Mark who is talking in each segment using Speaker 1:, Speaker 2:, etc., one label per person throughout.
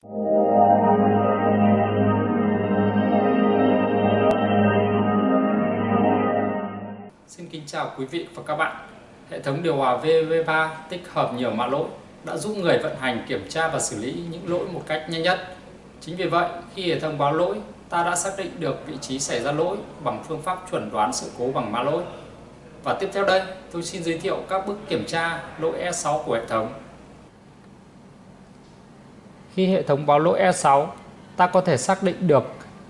Speaker 1: Xin kính chào quý vị và các bạn. Hệ thống điều hòa VV3 tích hợp nhiều mã lỗi đã giúp người vận hành kiểm tra và xử lý những lỗi một cách nhanh nhất. Chính vì vậy, khi hệ thống báo lỗi, ta đã xác định được vị trí xảy ra lỗi bằng phương pháp chuẩn đoán sự cố bằng mã lỗi. Và tiếp theo đây, tôi xin giới thiệu các bước kiểm tra lỗi E6 của hệ thống. Khi hệ thống báo lỗi E6, ta có thể xác định được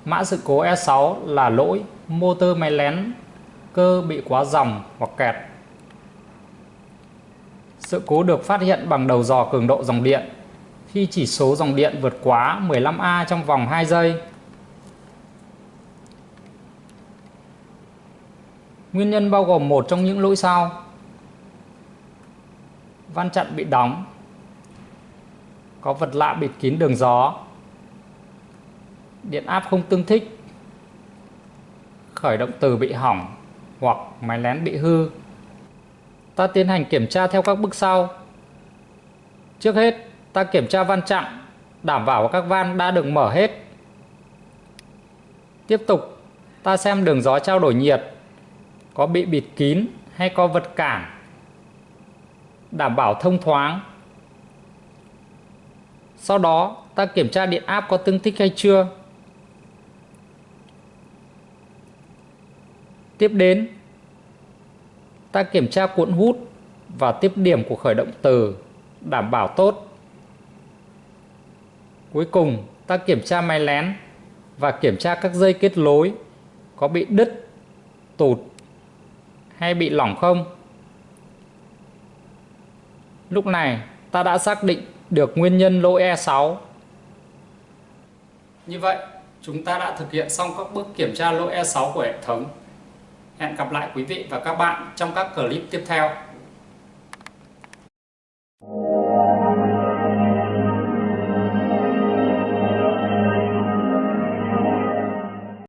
Speaker 1: mã sự cố E6 là lỗi motor máy lén cơ bị quá dòng hoặc kẹt. Sự cố được phát hiện bằng đầu dò cường độ dòng điện khi chỉ số dòng điện vượt quá 15A trong vòng 2 giây. Nguyên nhân bao gồm một trong những lỗi sau: van chặn bị đóng, có vật lạ bịt kín đường gió, điện áp không tương thích, khởi động từ bị hỏng hoặc máy lén bị hư. Ta tiến hành kiểm tra theo các bước sau. Trước hết, ta kiểm tra van chặn, đảm bảo các van đã được mở hết. Tiếp tục, ta xem đường gió trao đổi nhiệt có bị bịt kín hay có vật cản, đảm bảo thông thoáng. Sau đó, ta kiểm tra điện áp có tương thích hay chưa. Tiếp đến, ta kiểm tra cuộn hút và tiếp điểm của khởi động từ, đảm bảo tốt. Cuối cùng, ta kiểm tra máy lén và kiểm tra các dây kết nối có bị đứt, tụt hay bị lỏng không. Lúc này, ta đã xác định được nguyên nhân lỗi E6. Như vậy, chúng ta đã thực hiện xong các bước kiểm tra lỗi E6 của hệ thống. Hẹn gặp lại quý vị và các bạn trong các clip tiếp theo.